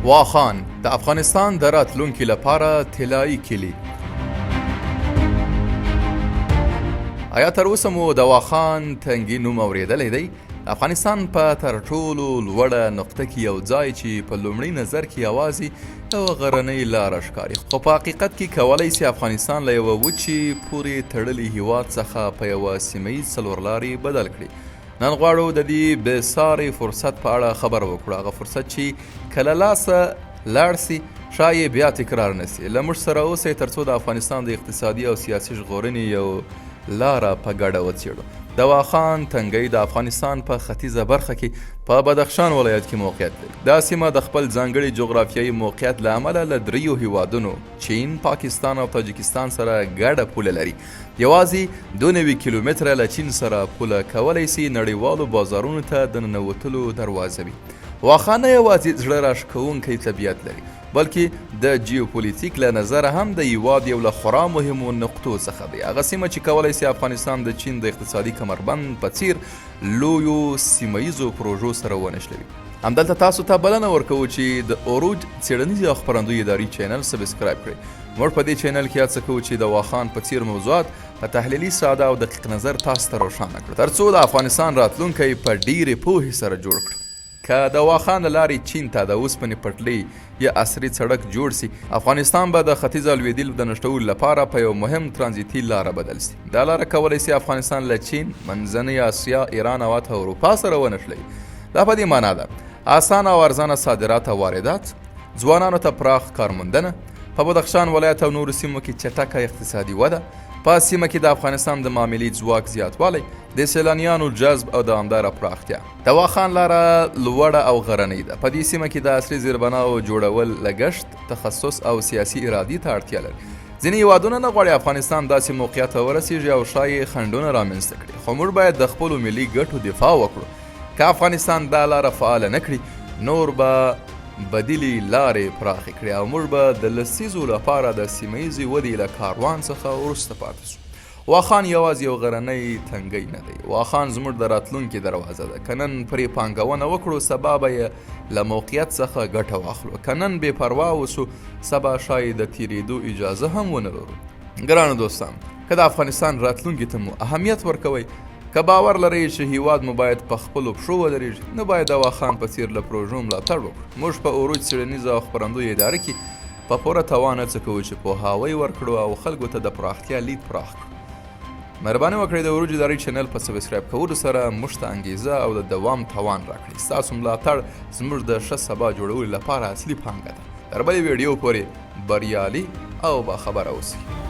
واخان د افغانستان د راتلونکي لپاره طلایي کلي. آیا تر اوسه مو د واخان تنګي نوم اورېدلی دی؟ د افغانستان په تر ټولو لوړه نقطه کې یو ځای چې په لومړي نظر کې یوازې یوه غرنۍ لاره ښکاري، خو په حقیقت کې کولی سي افغانستان له یوه وچې پورې تړلي هیواد څخه په یوه سیمهییز څلورلارې بدل کړي. نن غواړو د دې بېساري فرصت په اړه خبر وکړو، هغه فرصت چې که له لاسه لاړ سي ښایي بیا تکرار نه سي. له موږ سره اوسئ تر څو د افغانستان د اقتصادي او سیاسي ژغورنې یو لاره په ګډه وڅېړو. د واخان تنګی د افغانستان په ختیځه برخه کې په بدخشان ولایت کې موقعیت لري. دا سیمه د خپل ځانګړي جغرافیایي موقعیت له امله له دریو هیوادونو چین، پاکستان او تاجکستان سره ګډه پوله لري. یوازې 92 کیلومتره له چین سره پوله کولی سي نړیوالو بازارونو ته د ننوتلو دروازه وي. واخان نه یوازې زړه راښکونکی طبیعت لري، بلکې د جیوپولیتیک له نظره هم د هیواد یو له خورا مهمو نقطو څخه دی. هغه سیمه چې کولی سي افغانستان د چین د اقتصادي کمربند په څیر لویو سیمه ییزو پروژو سره ونښلوي. همدلته تاسو ته بلنه ورکوو چې د اوروج څېړنیزې او خپرندویې ادارې چینل سبسکرایب کړئ. موږ په دې چینل کې هڅه کوو چې د واخان په څیر موضوعات په تحلیلي، ساده او دقیق نظر تاسو ته روښانه کړو، تر څو د افغانستان راتلونکی په ډېرې پوهې سره جوړ کړو. که د واخان له لارې چین ته د اوسپنې پټلۍ یا عصري سړک جوړ سي، افغانستان به د ختیځ او لویدیځ د نښلولو لپاره په یو مهم ترانزیتي لاره بدل سي. دا لاره کولی سي افغانستان له چین، منځنۍ اسیا، ایران او حتی اروپا سره ونښلوي. دا په دې معنا ده اسانه او ارزانه صادرات او واردات، ځوانانو ته پراخ کارموندنه، په بدخشان ولایت او نورو سیمو کې چټکه اقتصادي وده، په سیمه کې د افغانستان د معاملې ځواک زیاتوالی، د سیلانیانو جذب او دوامداره پراختیا. د واخان لاره لوړه او غرنۍ ده. په دې سیمه کې د عصري زیربناو جوړول لګښت، تخصص او سیاسي ارادې ته اړتیا لري. ځینې هیوادونه نه غواړي افغانستان داسې موقعیت ته ورسیږي او ښایي خنډونه رامنځته کړي، خو موږ باید د خپلو ملي ګټو دفاع وکړو. که افغانستان دا لاره فعاله نه کړي، نور به بدیلې لارې پراخې کړي او موږ به د لسیزو لپاره د سیمهییزې ودې له کاروان څخه وروسته پاتې شو. واخان یوازې یو غرنی تنګی نه دی، واخان زموږ د راتلونکي دروازه ده. که نن پرې پانګونه وکړو، سبا به یې له موقعیت څخه ګټه واخلو. که نن بې پروا اوسو، سبا ښایي د تېرېدو اجازه هم ونه لرو. ګرانو دوستان، که د افغانستان راتلونکي ته مو اهمیت ورکوئ، که باور لرئ چې هیواد مو باید په خپلو پښو ودرېږي، نو باید د واخان په څېر له پروژو ملاتړ وکړو. موږ په اوروج څېړنیزه او خپرندویې اداره کې په پوره توان هڅه کوو چې پوهاوی ورکړو او خلکو ته د پراختیا لید پراخ کړو. مهرباني وکړئ د اوروج ادارې چینل په سبسکرایب کولو سره موږ ته انګیزه او د دوام توان راکړئ. ستاسو ملاتړ زموږ د ښه سبا جوړولو لپاره اصلي پانګه ده. تر بلې ویډیو پورې بریالي او باخبره اوسئ.